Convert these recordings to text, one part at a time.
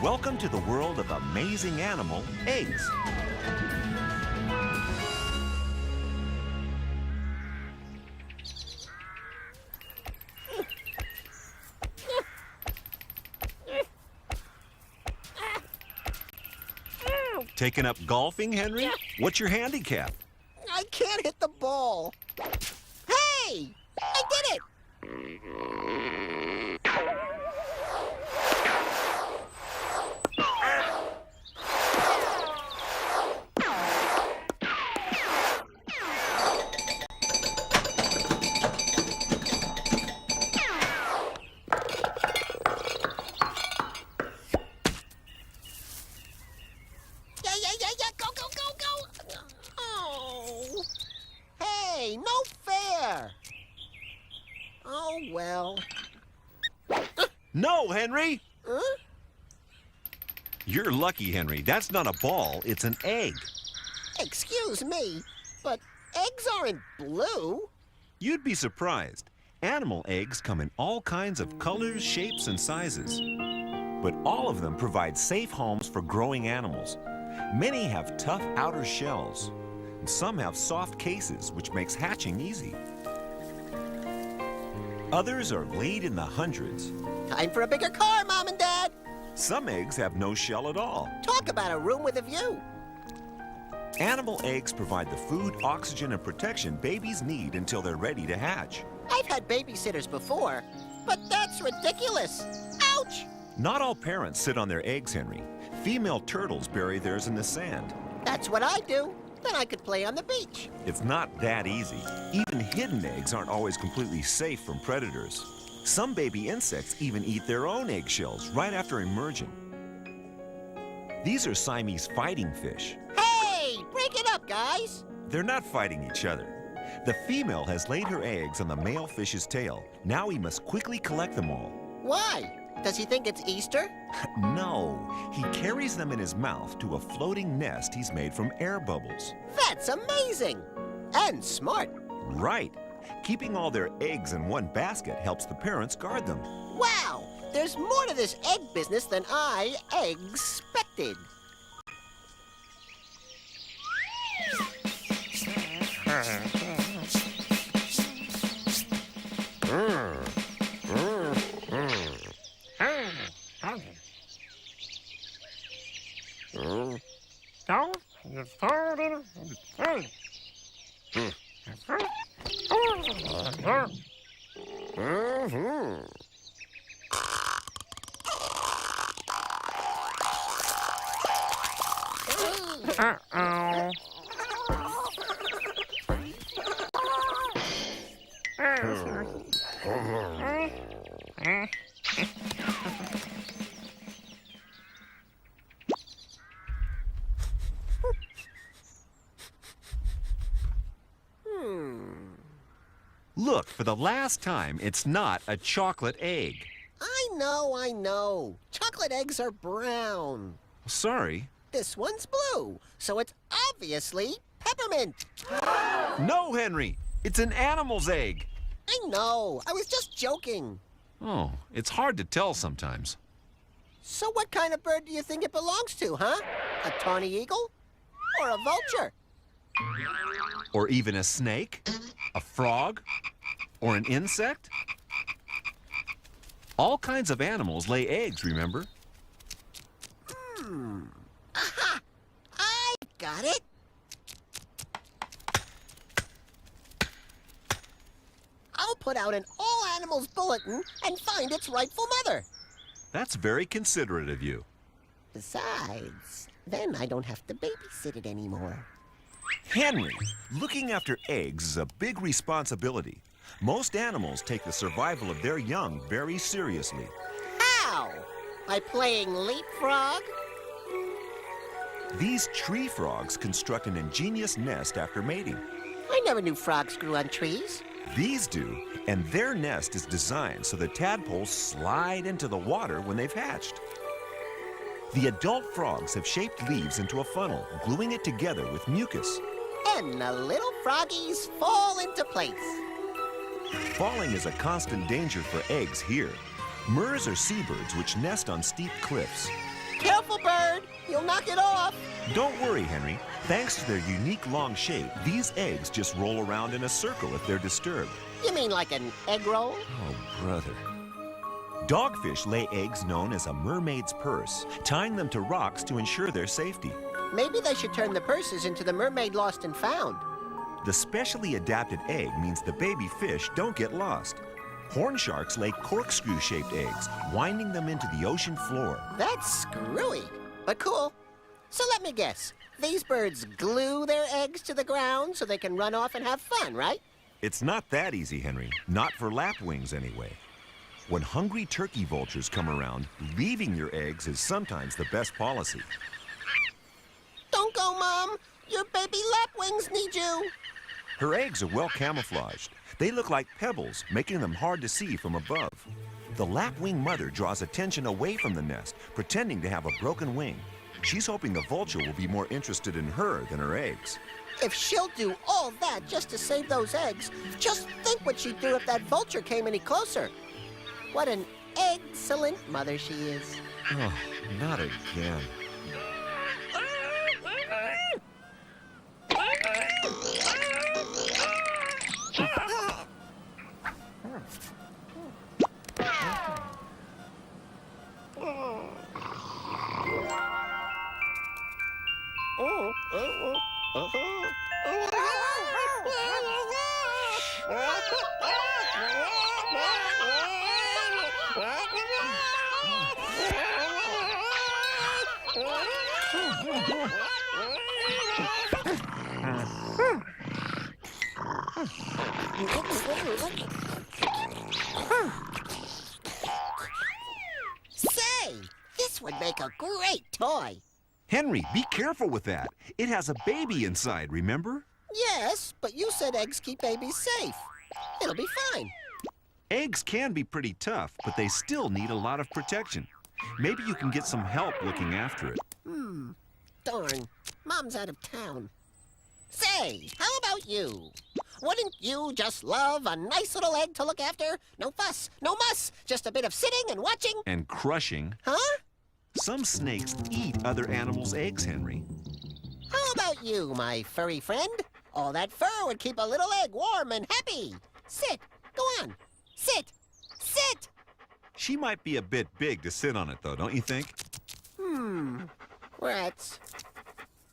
Welcome to the world of amazing animal, eggs. Taking up golfing, Henry? What's your handicap? I can't hit the ball. Hey! I did it! Yeah, go, go, go, go! Oh! Hey, no fair! Oh, well. No, Henry! Huh? You're lucky, Henry. That's not a ball, it's an egg. Excuse me, but eggs aren't blue. You'd be surprised. Animal eggs come in all kinds of colors, shapes, and sizes. But all of them provide safe homes for growing animals. Many have tough outer shells, and some have soft cases, which makes hatching easy. Others are laid in the hundreds. Time for a bigger car, Mom and Dad. Some eggs have no shell at all. Talk about a room with a view. Animal eggs provide the food, oxygen, and protection babies need until they're ready to hatch. I've had babysitters before, but that's ridiculous. Ouch! Not all parents sit on their eggs, Henry. Female turtles bury theirs in the sand. That's what I do. Then I could play on the beach. It's not that easy. Even hidden eggs aren't always completely safe from predators. Some baby insects even eat their own eggshells right after emerging. These are Siamese fighting fish. Hey, break it up, guys. They're not fighting each other. The female has laid her eggs on the male fish's tail. Now he must quickly collect them all. Why? Does he think it's Easter? No, he carries them in his mouth to a floating nest he's made from air bubbles. That's amazing. And smart. Right. Keeping all their eggs in one basket helps the parents guard them. Wow, there's more to this egg business than I expected. Uh-oh. Look, for the last time, it's not a chocolate egg. I know. Chocolate eggs are brown. Sorry. This one's blue, so it's obviously peppermint. No, Henry. It's an animal's egg. I know. I was just joking. Oh, it's hard to tell sometimes. So what kind of bird do you think it belongs to, huh? A tawny eagle? Or a vulture? Or even a snake? A frog? Or an insect? All kinds of animals lay eggs, remember? Aha! I got it. I'll put out an all-animals bulletin and find its rightful mother. That's very considerate of you. Besides, then I don't have to babysit it anymore. Henry, looking after eggs is a big responsibility. Most animals take the survival of their young very seriously. How? By playing leapfrog? These tree frogs construct an ingenious nest after mating. I never knew frogs grew on trees. These do, and their nest is designed so the tadpoles slide into the water when they've hatched. The adult frogs have shaped leaves into a funnel, gluing it together with mucus. And the little froggies fall into place. Falling is a constant danger for eggs here. Murres are seabirds which nest on steep cliffs. Careful, bird. You'll knock it off. Don't worry, Henry. Thanks to their unique long shape, these eggs just roll around in a circle if they're disturbed. You mean like an egg roll? Oh, brother. Dogfish lay eggs known as a mermaid's purse, tying them to rocks to ensure their safety. Maybe they should turn the purses into the mermaid lost and found. The specially adapted egg means the baby fish don't get lost. Horn sharks lay corkscrew-shaped eggs, winding them into the ocean floor. That's screwy, but cool. So let me guess. These birds glue their eggs to the ground so they can run off and have fun, right? It's not that easy, Henry. Not for lapwings, anyway. When hungry turkey vultures come around, leaving your eggs is sometimes the best policy. Don't go, Mom. Your baby lapwings need you. Her eggs are well camouflaged. They look like pebbles, making them hard to see from above. The lapwing mother draws attention away from the nest, pretending to have a broken wing. She's hoping the vulture will be more interested in her than her eggs. If she'll do all that just to save those eggs, just think what she'd do if that vulture came any closer. What an excellent mother she is. Oh, not again. Say, this would make a great toy. Henry, be careful with that. It has a baby inside, remember? Yes, but you said eggs keep babies safe. It'll be fine. Eggs can be pretty tough, but they still need a lot of protection. Maybe you can get some help looking after it. Darn, Mom's out of town. Say, how about you? Wouldn't you just love a nice little egg to look after? No fuss, no muss, just a bit of sitting and watching. And crushing. Huh? Some snakes eat other animals' eggs, Henry. How about you, my furry friend? All that fur would keep a little egg warm and happy. Sit, go on, sit, sit. She might be a bit big to sit on it, though, don't you think? Rats.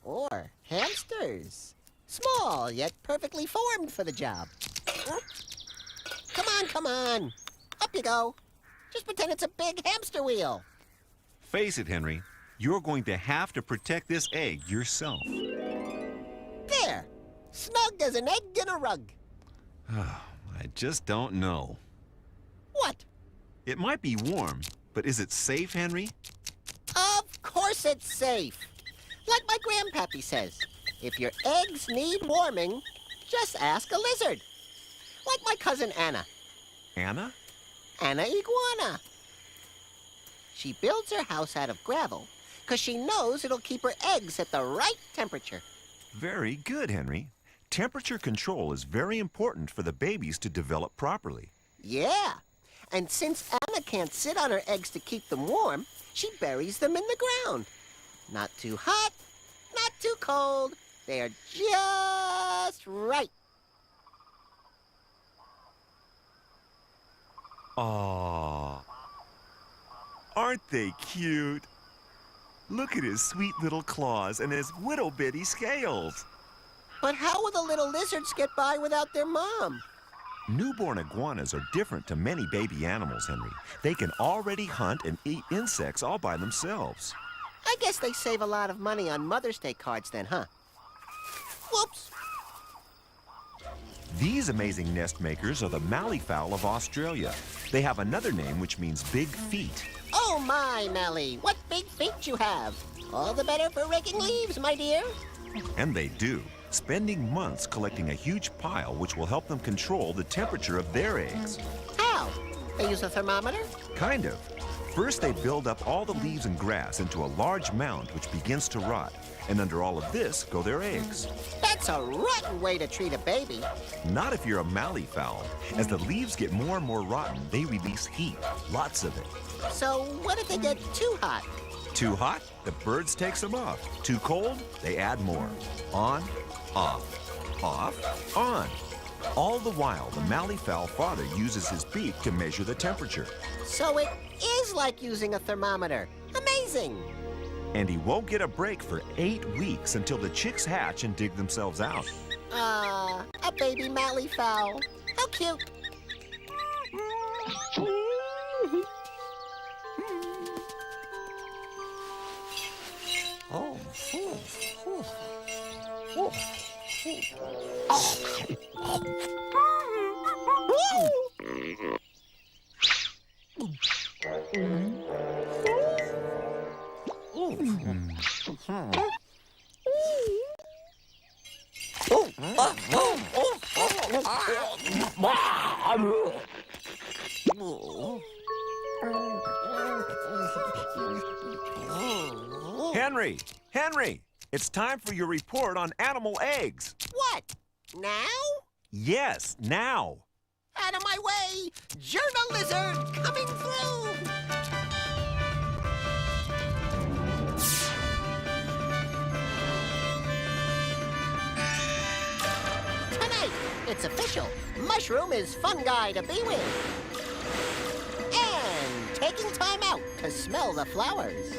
Or hamsters. Small, yet perfectly formed for the job. Come on, come on. Up you go. Just pretend it's a big hamster wheel. Face it, Henry. You're going to have to protect this egg yourself. There. Snug as an egg in a rug. I just don't know. What? It might be warm, but is it safe, Henry? Of course it's safe. Like my grandpappy says, if your eggs need warming, just ask a lizard. Like my cousin Anna. Anna? Anna Iguana. She builds her house out of gravel because she knows it'll keep her eggs at the right temperature. Very good, Henry. Temperature control is very important for the babies to develop properly. Yeah. And since Anna can't sit on her eggs to keep them warm, she buries them in the ground. Not too hot, not too cold. They're just right. Aww. Aren't they cute? Look at his sweet little claws and his little bitty scales. But how will the little lizards get by without their mom? Newborn iguanas are different to many baby animals, Henry. They can already hunt and eat insects all by themselves. I guess they save a lot of money on Mother's Day cards then, huh? Whoops. These amazing nest makers are the malleefowl of Australia. They have another name which means big feet. Oh my, Melly, what big feet you have. All the better for raking leaves, my dear. And they do, spending months collecting a huge pile which will help them control the temperature of their eggs. How? They use a thermometer? Kind of. First, they build up all the leaves and grass into a large mound which begins to rot. And under all of this go their eggs. That's a rotten way to treat a baby. Not if you're a malleefowl. As the leaves get more and more rotten, they release heat, lots of it. So what if they get too hot? Too hot, the birds takes them off. Too cold, they add more. On, off, off, on. All the while, the malleefowl father uses his beak to measure the temperature. So it is like using a thermometer. Amazing! And he won't get a break for 8 weeks until the chicks hatch and dig themselves out. A baby malleefowl. How cute. Oh. Henry, it's time for your report on animal eggs. What? Now? Yes, now. Out of my way! Journal lizard coming through! Tonight, it's official. Mushroom is fun guy to be with. And taking time out to smell the flowers.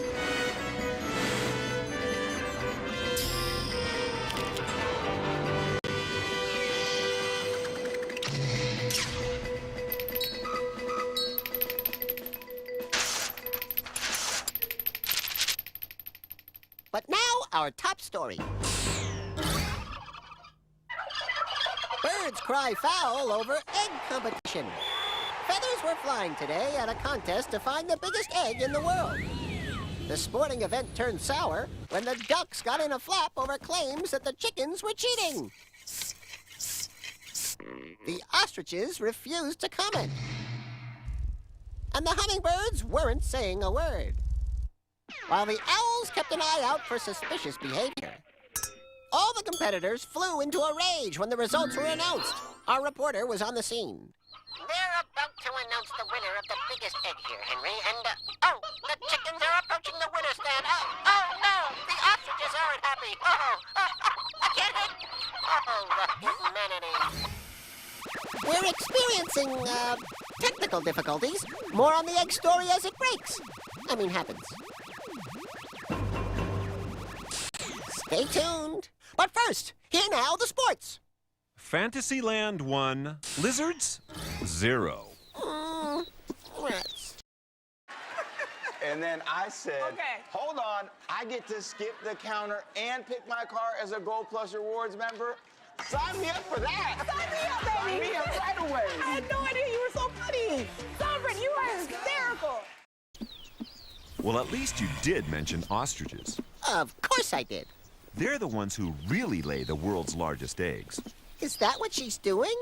But now, our top story. Birds cry foul over egg competition. Feathers were flying today at a contest to find the biggest egg in the world. The sporting event turned sour when the ducks got in a flap over claims that the chickens were cheating. The ostriches refused to comment. And the hummingbirds weren't saying a word. While the owls kept an eye out for suspicious behavior. All the competitors flew into a rage when the results were announced. Our reporter was on the scene. They're about to announce the winner of the biggest egg here, Henry, and, the chickens are approaching the winner's stand. Oh, no, the ostriches aren't happy. I can't hit. The humanity. We're experiencing, technical difficulties. More on the egg story as it breaks. Happens. Stay tuned. But first, here now, the sports. Fantasyland 1, lizards 0. Rats. And then I said, Okay. Hold on, I get to skip the counter and pick my car as a Gold Plus Rewards member? Sign me up for that. Sign me up, baby. Sign me up right away. I had no idea you were so funny. Sovereign, you are hysterical. Well, at least you did mention ostriches. Of course I did. They're the ones who really lay the world's largest eggs. Is that what she's doing?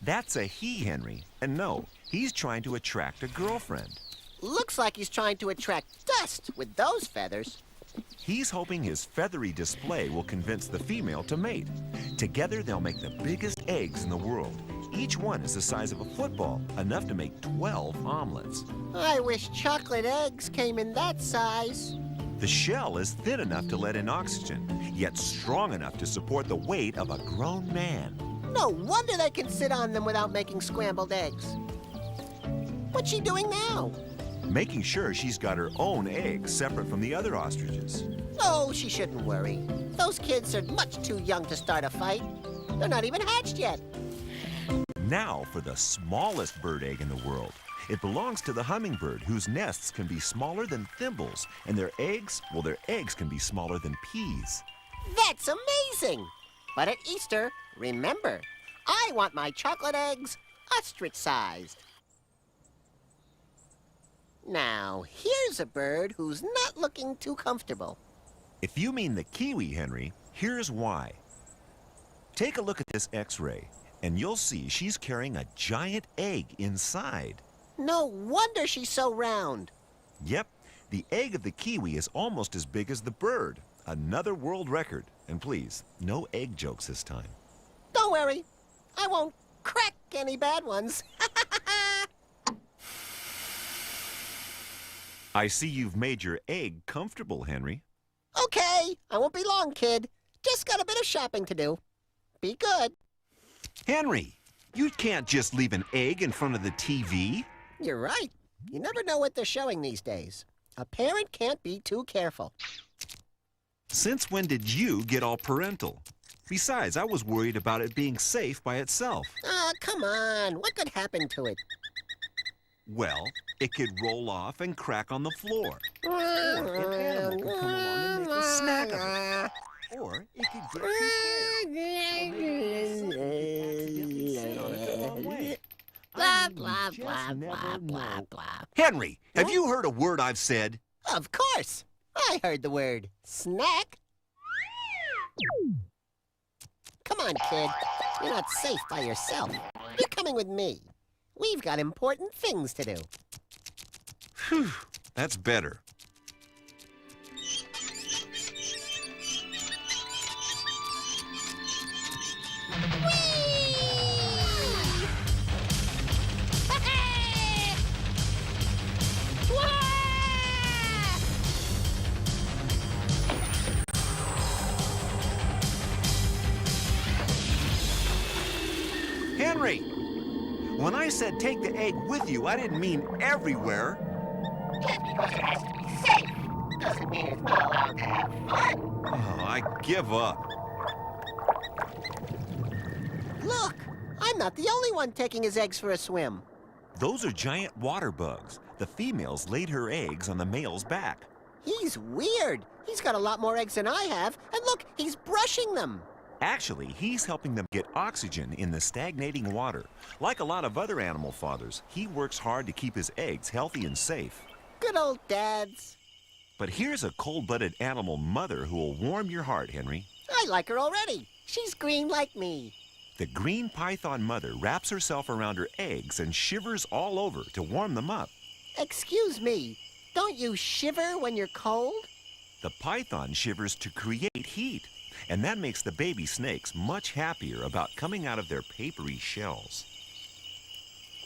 That's a he, Henry. And no, he's trying to attract a girlfriend. Looks like he's trying to attract dust with those feathers. He's hoping his feathery display will convince the female to mate. Together, they'll make the biggest eggs in the world. Each one is the size of a football, enough to make 12 omelets. I wish chocolate eggs came in that size. The shell is thin enough to let in oxygen, yet strong enough to support the weight of a grown man. No wonder they can sit on them without making scrambled eggs. What's she doing now? Making sure she's got her own eggs separate from the other ostriches. Oh, she shouldn't worry. Those kids are much too young to start a fight. They're not even hatched yet. Now for the smallest bird egg in the world. It belongs to the hummingbird, whose nests can be smaller than thimbles, and their eggs can be smaller than peas. That's amazing! But at Easter, remember, I want my chocolate eggs ostrich-sized. Now, here's a bird who's not looking too comfortable. If you mean the kiwi, Henry, here's why. Take a look at this X-ray, and you'll see she's carrying a giant egg inside. No wonder she's so round. Yep, the egg of the kiwi is almost as big as the bird. Another world record. And please, no egg jokes this time. Don't worry, I won't crack any bad ones. I see you've made your egg comfortable, Henry. Okay, I won't be long, kid. Just got a bit of shopping to do. Be good. Henry, you can't just leave an egg in front of the TV. You're right. You never know what they're showing these days. A parent can't be too careful. Since when did you get all parental? Besides, I was worried about it being safe by itself. Ah, come on. What could happen to it? Well, it could roll off and crack on the floor. Or an animal could come along and make a snack of it. Or it could get too cold. Or maybe something else could get in the way. Blah, You blah, just blah, never blah, blah, know. blah. Henry, have you heard a word I've said? Of course. I heard the word snack. Come on, kid. You're not safe by yourself. You're coming with me. We've got important things to do. Phew, that's better. Henry, when I said take the egg with you, I didn't mean everywhere. Oh, I give up. Look, I'm not the only one taking his eggs for a swim. Those are giant water bugs. The females laid her eggs on the male's back. He's weird. He's got a lot more eggs than I have. And look, he's brushing them. Actually, he's helping them get oxygen in the stagnating water. Like a lot of other animal fathers, he works hard to keep his eggs healthy and safe. Good old dads. But here's a cold-blooded animal mother who will warm your heart, Henry. I like her already. She's green like me. The green python mother wraps herself around her eggs and shivers all over to warm them up. Excuse me, don't you shiver when you're cold? The python shivers to create heat, and that makes the baby snakes much happier about coming out of their papery shells.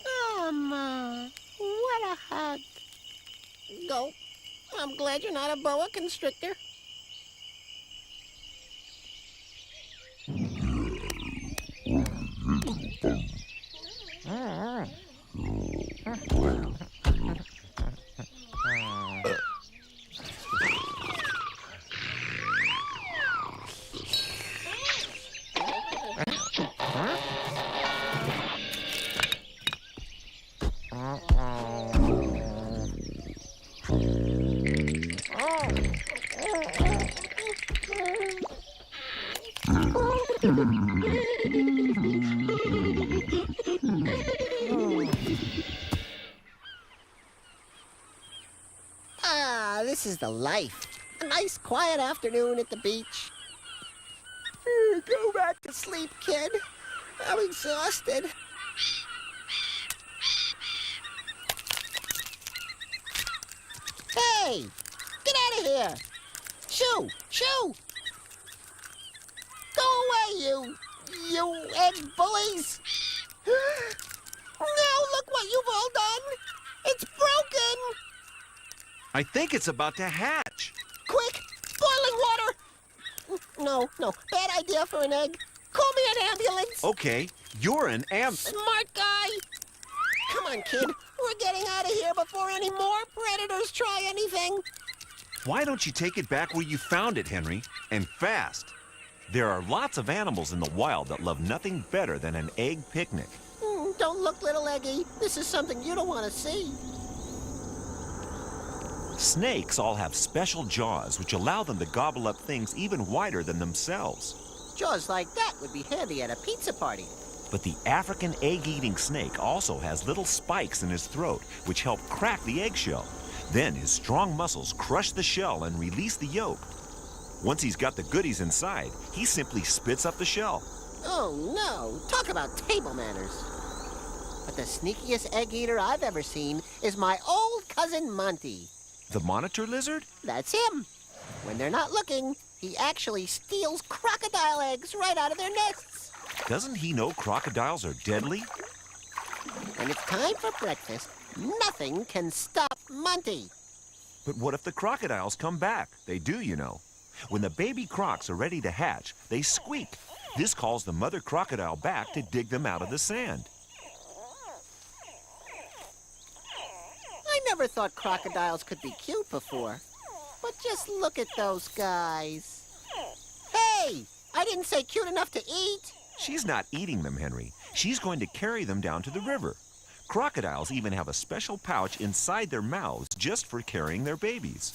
Oh, Ma, what a hug. Go. I'm glad you're not a boa constrictor. Ah, this is the life. A nice quiet afternoon at the beach. Go back to sleep, kid. I'm exhausted. Hey! Get out of here! Shoo! Shoo! Go away, you egg bullies! Now look what you've all done! It's broken! I think it's about to hatch. Quick! Boiling water! No, bad idea for an egg. Call me an ambulance! Okay, you're an Smart guy! Come on, kid. We're getting out of here before any more predators try anything. Why don't you take it back where you found it, Henry? And fast. There are lots of animals in the wild that love nothing better than an egg picnic. Don't look, little Eggy. This is something you don't want to see. Snakes all have special jaws which allow them to gobble up things even wider than themselves. Jaws like that would be handy at a pizza party. But the African egg-eating snake also has little spikes in his throat which help crack the eggshell. Then his strong muscles crush the shell and release the yolk. Once he's got the goodies inside, he simply spits up the shell. Oh, no. Talk about table manners. But the sneakiest egg eater I've ever seen is my old cousin Monty. The monitor lizard? That's him. When they're not looking, he actually steals crocodile eggs right out of their nests. Doesn't he know crocodiles are deadly? When it's time for breakfast, nothing can stop Monty. But what if the crocodiles come back? They do, you know. When the baby crocs are ready to hatch, they squeak. This calls the mother crocodile back to dig them out of the sand. I never thought crocodiles could be cute before. But just look at those guys. Hey! I didn't say cute enough to eat. She's not eating them, Henry. She's going to carry them down to the river. Crocodiles even have a special pouch inside their mouths just for carrying their babies.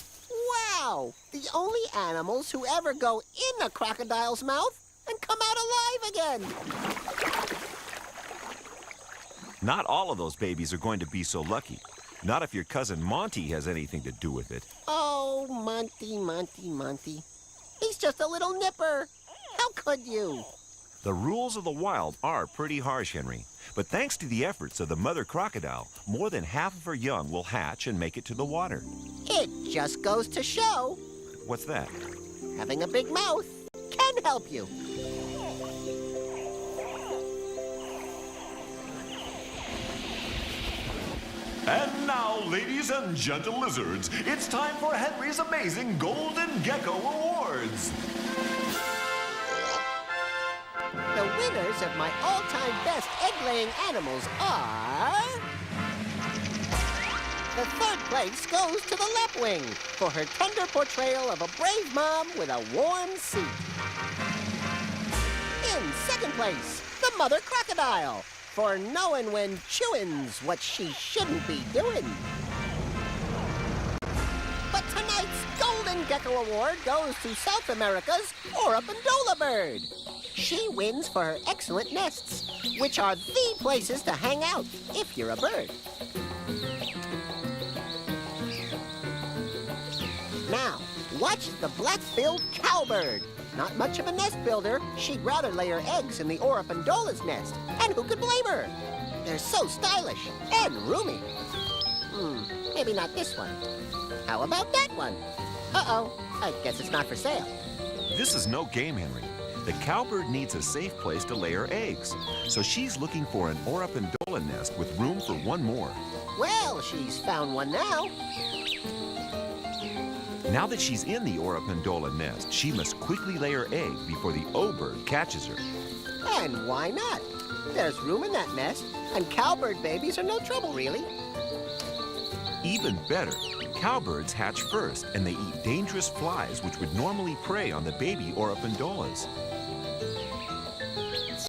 Wow! The only animals who ever go in a crocodile's mouth and come out alive again. Not all of those babies are going to be so lucky. Not if your cousin Monty has anything to do with it. Oh, Monty. He's just a little nipper. How could you? The rules of the wild are pretty harsh, Henry. But thanks to the efforts of the mother crocodile, more than half of her young will hatch and make it to the water. It just goes to show What's that? having a big mouth can help you. And now, ladies and gentle lizards, it's time for Henry's amazing Golden Gecko Awards. The winners of my all-time best egg-laying animals are... The third place goes to the lapwing for her tender portrayal of a brave mom with a warm seat. In second place, the mother crocodile for knowing when chewing's what she shouldn't be doing. But tonight's Golden Gecko Award goes to South America's Oropendola bird. She wins for her excellent nests, which are the places to hang out if you're a bird. Now, watch the black-billed cowbird. Not much of a nest builder, she'd rather lay her eggs in the Oropendola's nest. And who could blame her? They're so stylish and roomy. Maybe not this one. How about that one? Uh-oh, I guess it's not for sale. This is no game, Henry. The cowbird needs a safe place to lay her eggs. So she's looking for an Oropendola nest with room for one more. Well, she's found one now. Now that she's in the Oropendola nest, she must quickly lay her egg before the O-bird catches her. And why not? There's room in that nest, and cowbird babies are no trouble, really. Even better, cowbirds hatch first, and they eat dangerous flies which would normally prey on the baby Oropendolas.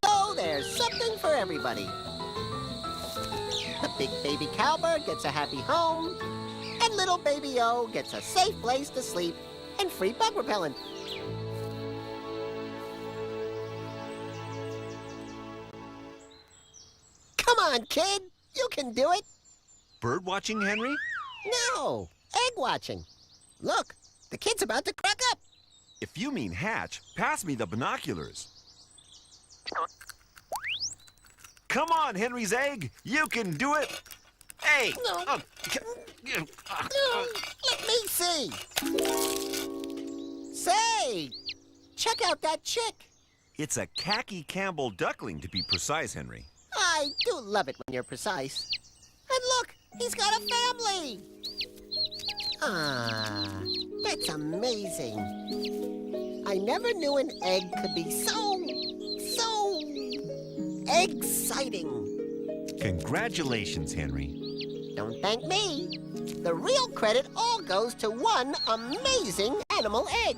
So there's something for everybody. The big baby cowbird gets a happy home, and little baby O gets a safe place to sleep and free bug repellent. Come on, kid. You can do it. Bird watching, Henry? No, egg watching. Look, the kid's about to crack up. If you mean hatch, pass me the binoculars. Come on, Henry's egg. You can do it. Hey! No. Let me see. Say, check out that chick. It's a khaki Campbell duckling, to be precise, Henry. I do love it when you're precise. And look, he's got a family. Ah, that's amazing. I never knew an egg could be so exciting. Congratulations, Henry. Don't thank me. The real credit all goes to one amazing animal egg.